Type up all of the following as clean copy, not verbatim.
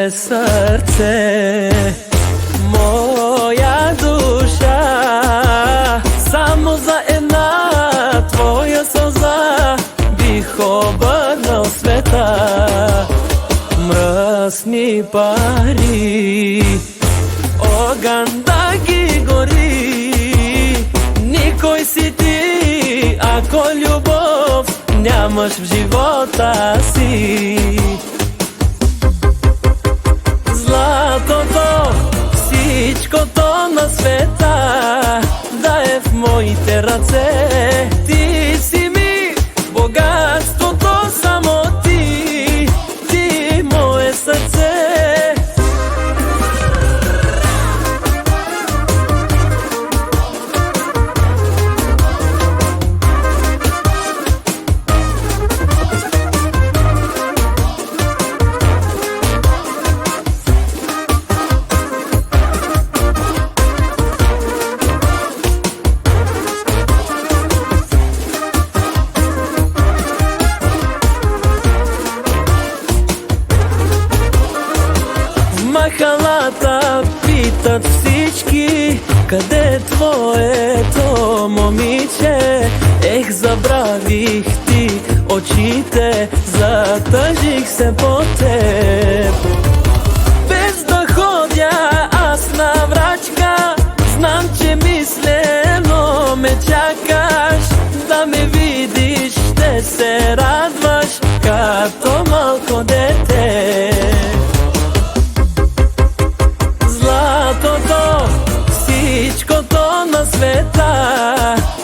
Moje srce, moja duša, samo za jedna tvoja slza bih obrnuo sveta. Mrasni pari, ogan da gi gori, nikoj si ti, ako ljubov nemaš v života si. Zlato to, всичко то на света да е в моите ръце. Ти си ми богатството, само ти, ти мое сърце. Махалата питат всички, къде е твоето момиче? Ех, забравих ти очите, затъжих се по теб. Без да ходя аз на врачка, знам, че мислено ме чакаш. Да ме видиш, ще се радваш, като малко дете. Всичкото на света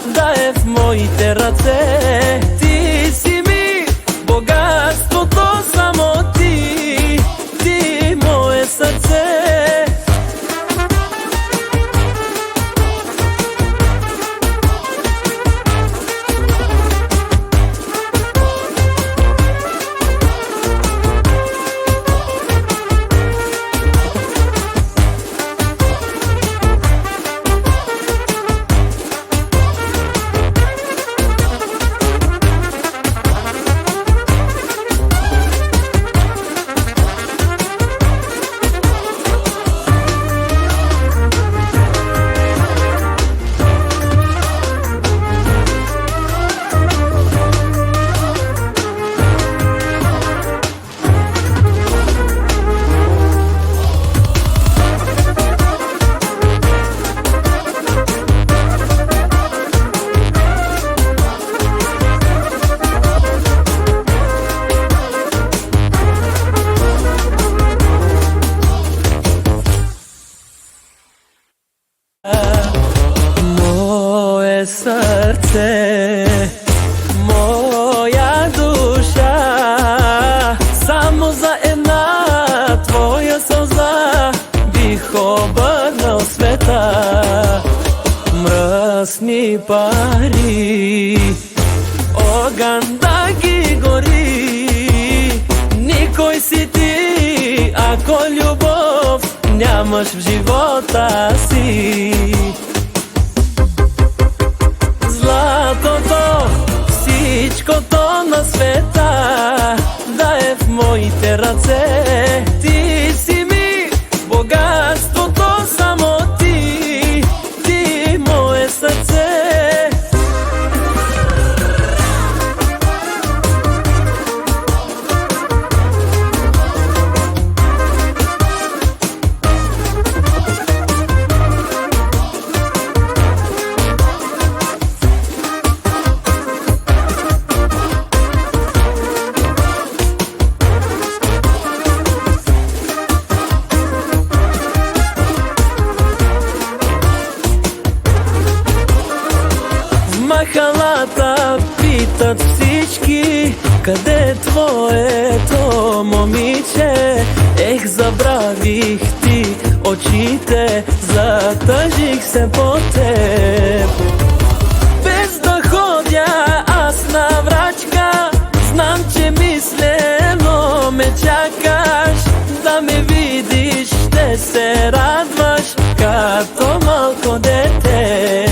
да е в моите ръце. Ти си ми богатството, само ти, ти мое сърце. Moje srce, moja duša, samo za една твоя сълза бих обърнал света. Мръсни пари, огън да ги гори, никой си ти, ако любов нямаш в живота си. Златото, всичкото на света да е в моите ръце. Ти си ми богатството, само ти, ти мое сърце. Махалата питат всички, къде е твоето момиче? Ех, забравих ти очите, затъжих се по теб. Без да ходя аз на врачка, знам, че мислено ме чакаш. Да ме видиш, ще се радваш, като малко дете.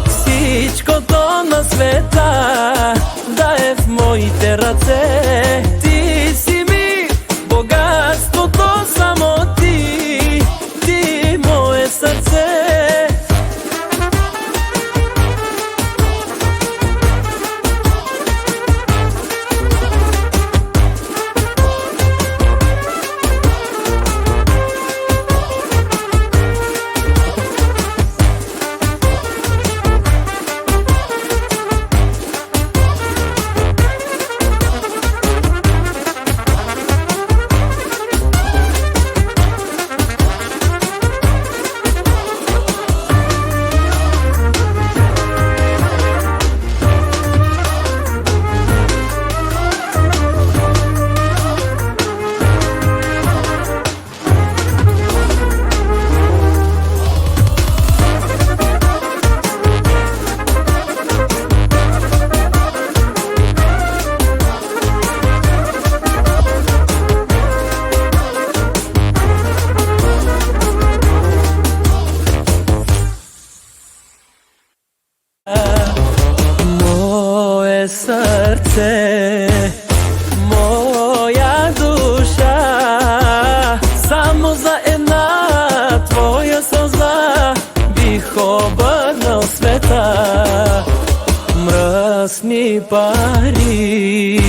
Всичкото на света да е в моите моите ръце. Ти си ми богатството, само ти, ти мое сърце. Moje srce, moja duša, samo za jedna tvoja slza bih obrnuo sveta. Mrasni pari,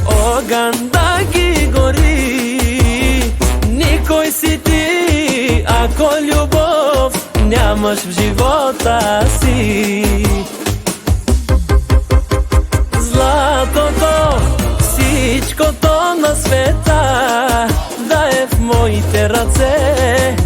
ogan da gi gori, nikoj si ti ako ljubov nemaš v života si. Златото, всичкото на света да е в моите ръце.